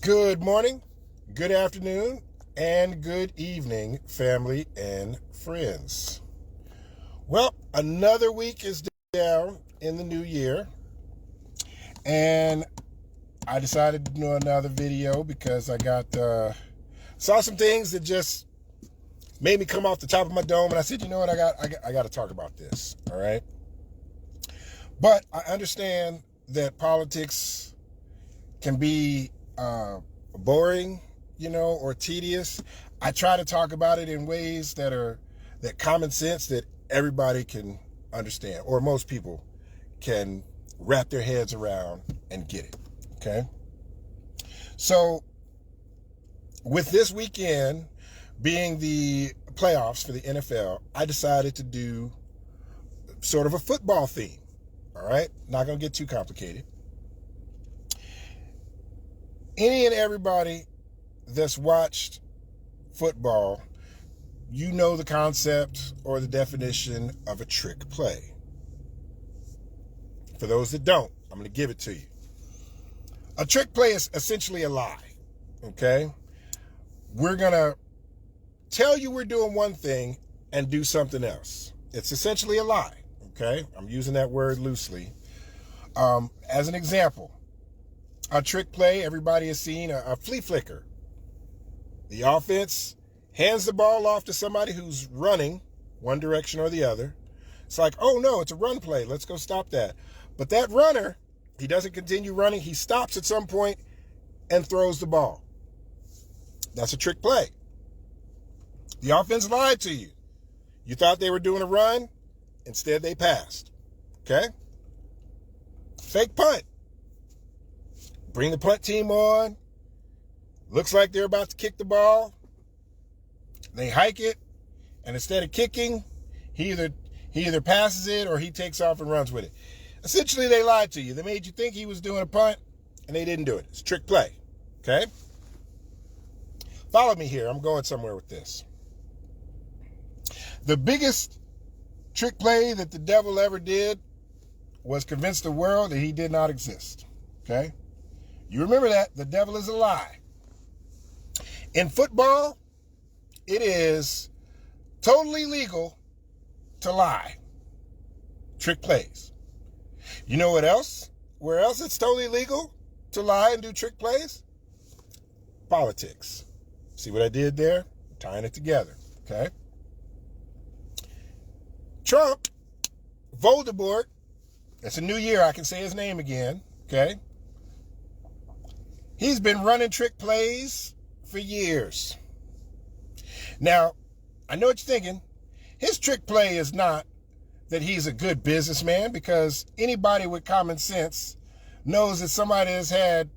Good morning, good afternoon, and good evening, family and friends. Well, another week is down in the new year, and I decided to do another video because I saw some things that just made me come off the top of my dome, and I said, you know what, I got to talk about this, all right? But I understand that politics can be boring, or tedious. I try to talk about it in ways that common sense that everybody can understand, or most people can wrap their heads around and get it. Okay. So with this weekend being the playoffs for the NFL, I decided to do sort of a football theme. All right. Not going to get too complicated. Any and everybody that's watched football, you know the concept or the definition of a trick play. For those that don't, I'm going to give it to you. A trick play is essentially a lie, okay? We're going to tell you we're doing one thing and do something else. It's essentially a lie, okay? I'm using that word loosely. As an example, a trick play, everybody has seen a flea flicker. The offense hands the ball off to somebody who's running one direction or the other. It's like, oh no, it's a run play. Let's go stop that. But that runner, he doesn't continue running. He stops at some point and throws the ball. That's a trick play. The offense lied to you. You thought they were doing a run. Instead, they passed. Okay? Fake punt. Bring the punt team on. Looks like they're about to kick the ball. They hike it, and instead of kicking, he either passes it or he takes off and runs with it. Essentially, they lied to you. They made you think he was doing a punt, and they didn't do it. It's a trick play. Okay? Follow me here. I'm going somewhere with this. The biggest trick play that the devil ever did was convince the world that he did not exist. Okay? You remember that. The devil is a lie. In football, it is totally legal to lie. Trick plays. You know what else? Where else it's totally legal to lie and do trick plays? Politics. See what I did there? I'm tying it together. Okay? Trump, Voldemort, it's a new year, I can say his name again. Okay? He's been running trick plays for years. Now, I know what you're thinking. His trick play is not that he's a good businessman, because anybody with common sense knows that somebody has had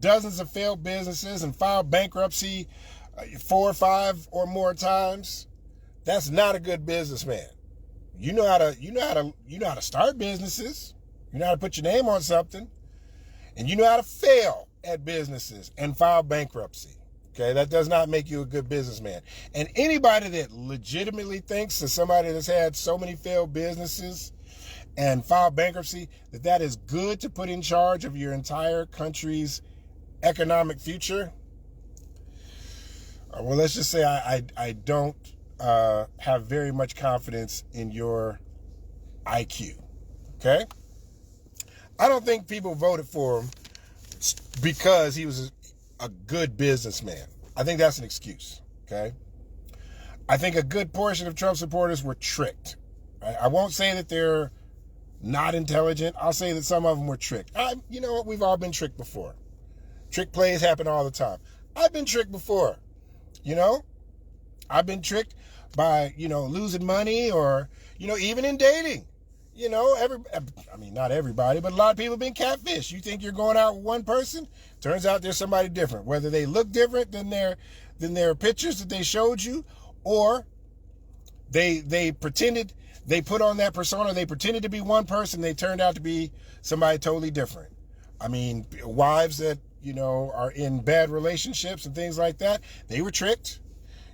dozens of failed businesses and filed bankruptcy 4 or 5 or more times. That's not a good businessman. You know how to start businesses. You know how to put your name on something, and you know how to fail at businesses and file bankruptcy. Okay, that does not make you a good businessman. And anybody that legitimately thinks that somebody that's had so many failed businesses and filed bankruptcy, that is good to put in charge of your entire country's economic future, well, let's just say I don't have very much confidence in your IQ. Okay? I don't think people voted for him because he was a good businessman. I think that's an excuse, okay? I think a good portion of Trump supporters were tricked. Right? I won't say that they're not intelligent. I'll say that some of them were tricked. You know what? We've all been tricked before. Trick plays happen all the time. I've been tricked before, I've been tricked by, losing money, or, even in dating. Not everybody, but a lot of people have been catfished. You think you're going out with one person, turns out there's somebody different. Whether they look different than their pictures that they showed you, or they pretended, they put on that persona, they pretended to be one person, they turned out to be somebody totally different. Wives that, are in bad relationships and things like that, they were tricked.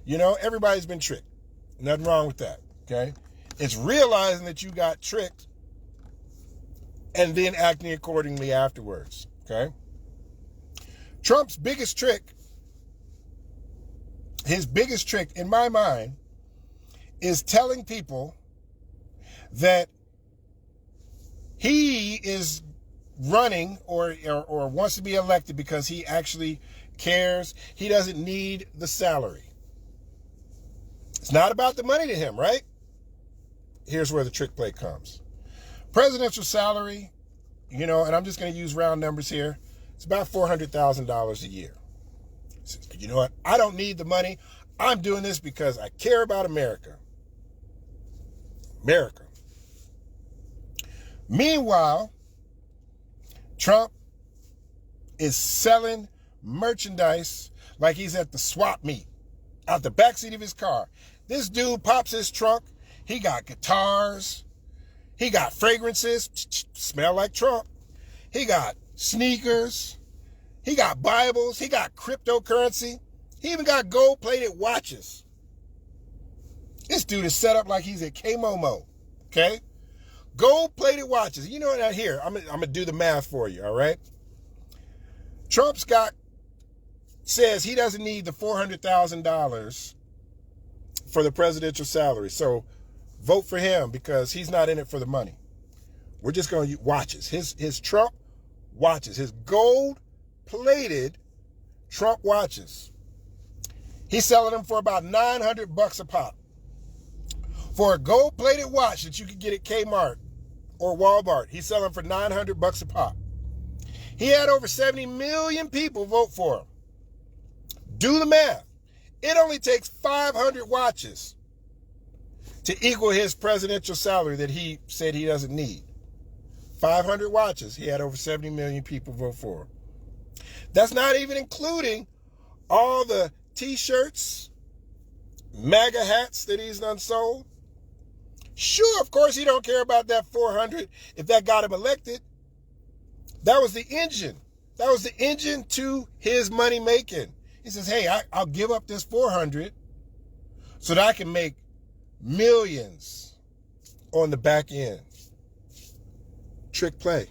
Everybody's been tricked. Nothing wrong with that, okay? It's realizing that you got tricked and then acting accordingly afterwards, okay? Trump's biggest trick, his biggest trick in my mind, is telling people that he is running or wants to be elected because he actually cares. He doesn't need the salary. It's not about the money to him, right? Here's where the trick play comes. Presidential salary, and I'm just going to use round numbers here. It's about $400,000 a year. You know what? I don't need the money. I'm doing this because I care about America. America. Meanwhile, Trump is selling merchandise like he's at the swap meet out the backseat of his car. This dude pops his trunk. He got guitars. He got fragrances, smell like Trump. He got sneakers. He got Bibles. He got cryptocurrency. He even got gold-plated watches. This dude is set up like he's at K-Momo, okay? Gold-plated watches. You know what? Here, I'm going to do the math for you, all right? Trump's says he doesn't need the $400,000 for the presidential salary. So vote for him because he's not in it for the money. We're just going to use watches. His Trump watches, his gold-plated Trump watches. He's selling them for about $900 a pop. For a gold-plated watch that you can get at Kmart or Walmart, he's selling for $900 a pop. He had over 70 million people vote for him. Do the math. It only takes 500 watches to equal his presidential salary that he said he doesn't need. 500 watches. He had over 70 million people vote for him. That's not even including all the T-shirts, MAGA hats that he's done sold. Sure, of course, he don't care about that 400 if that got him elected. That was the engine. That was the engine to his money making. He says, hey, I'll give up this 400 so that I can make millions on the back end. Trick play.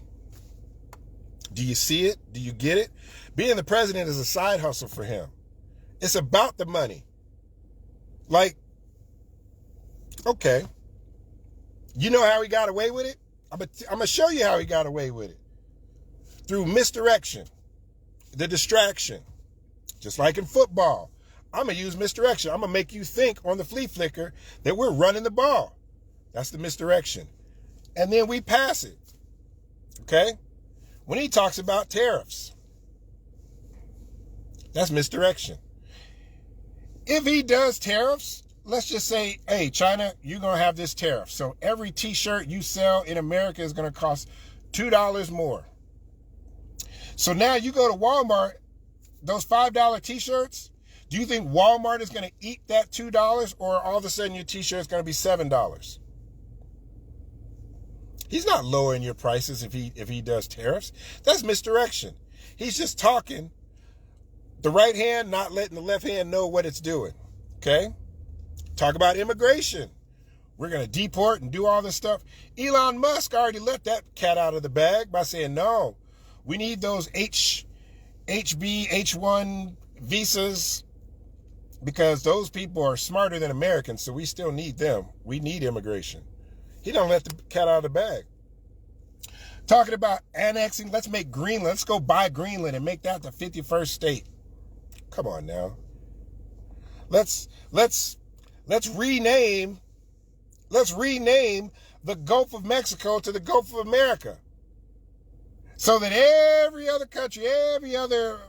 Do you see it? Do you get it? Being the president is a side hustle for him. It's about the money. Like, okay. You know how he got away with it? I'm going to show you how he got away with it. Through misdirection. The distraction. Just like in football. I'm going to use misdirection. I'm going to make you think on the flea flicker that we're running the ball. That's the misdirection. And then we pass it. Okay? When he talks about tariffs. That's misdirection. If he does tariffs, let's just say, hey, China, you're going to have this tariff. So every T-shirt you sell in America is going to cost $2 more. So now you go to Walmart, those $5 T-shirts, do you think Walmart is going to eat that $2 or all of a sudden your T-shirt is going to be $7? He's not lowering your prices if he does tariffs. That's misdirection. He's just talking. The right hand not letting the left hand know what it's doing. Okay? Talk about immigration. We're going to deport and do all this stuff. Elon Musk already let that cat out of the bag by saying, no, we need those HB, H1 visas because those people are smarter than Americans, so we still need them. We need immigration. He don't let the cat out of the bag. Talking about annexing, let's make Greenland. Let's go buy Greenland and make that the 51st state. Come on now. Let's rename the Gulf of Mexico to the Gulf of America. So that every other country, every other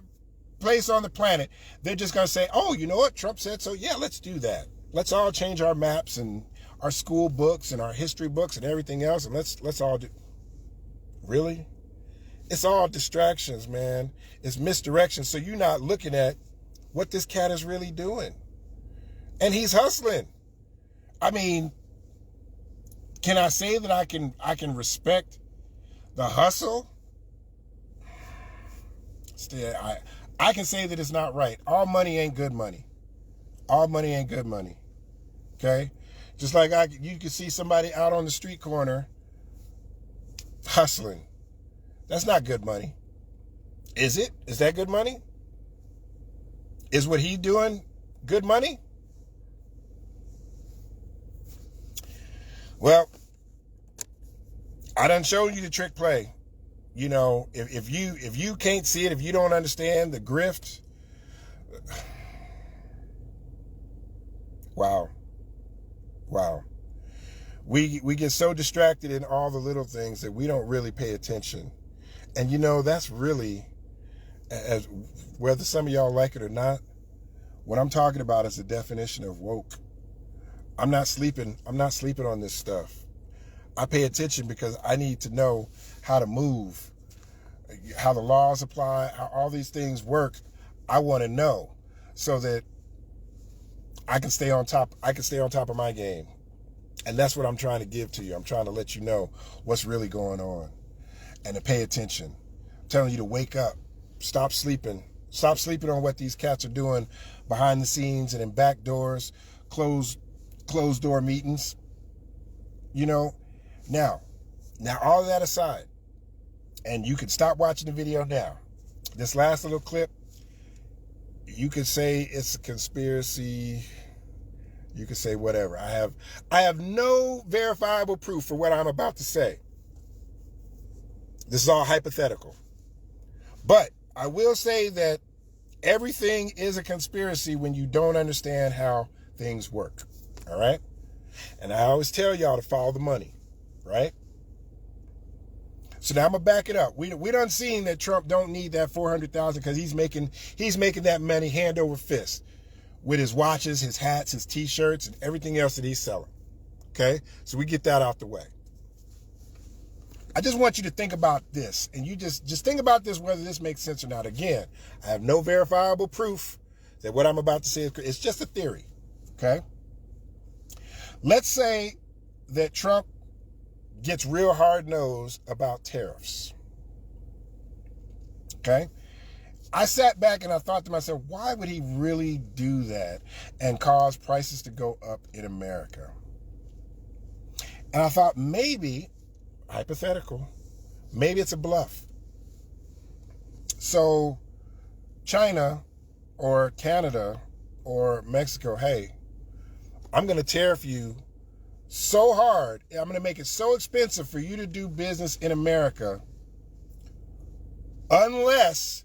place on the planet, they're just going to say, oh, you know what? Trump said so. Yeah, let's do that. Let's all change our maps and our school books and our history books and everything else. And let's all do. Really? It's all distractions, man. It's misdirection. So you're not looking at what this cat is really doing. And he's hustling. I mean, can I say that I can respect the hustle? Still, I can say that it's not right. All money ain't good money. All money ain't good money. Okay? Just like you can see somebody out on the street corner hustling. That's not good money. Is it? Is that good money? Is what he's doing good money? Well, I done showed you the trick play. You know, if you can't see it, if you don't understand the grift, wow. We get so distracted in all the little things that we don't really pay attention. And you know, that's really, as whether some of y'all like it or not, what I'm talking about is the definition of woke. I'm not sleeping on this stuff. I pay attention because I need to know how to move, how the laws apply, how all these things work. I want to know so that I can stay on top of my game. And that's what I'm trying to give to you. I'm trying to let you know what's really going on and to pay attention. I'm telling you to wake up. Stop sleeping. Stop sleeping on what these cats are doing behind the scenes and in back doors, closed door meetings. You know, now all of that aside, and you can stop watching the video now. This last little clip, you could say it's a conspiracy. You can say whatever. I have no verifiable proof for what I'm about to say. This is all hypothetical. But I will say that everything is a conspiracy when you don't understand how things work. All right? And I always tell y'all to follow the money, right? So now I'm gonna back it up. We done seen that Trump don't need that 400,000 because he's making that money hand over fist with his watches, his hats, his t-shirts, and everything else that he's selling. Okay? So we get that out the way. I just want you to think about this, and you just think about this, whether this makes sense or not. Again, I have no verifiable proof that what I'm about to say is, it's just a theory. Okay? Let's say that Trump gets real hard-nosed about tariffs. Okay? I sat back and I thought to myself, why would he really do that and cause prices to go up in America? And I thought maybe, hypothetical, maybe it's a bluff. So China or Canada or Mexico, hey, I'm going to tariff you so hard, I'm going to make it so expensive for you to do business in America unless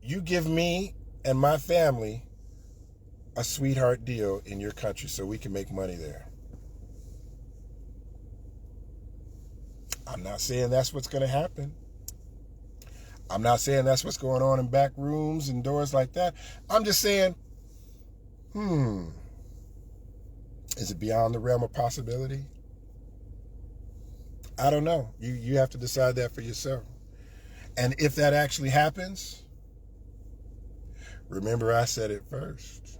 you give me and my family a sweetheart deal in your country so we can make money there. I'm not saying that's what's going to happen. I'm not saying that's what's going on in back rooms and doors like that. I'm just saying, is it beyond the realm of possibility? I don't know. You have to decide that for yourself. And if that actually happens, remember I said it first.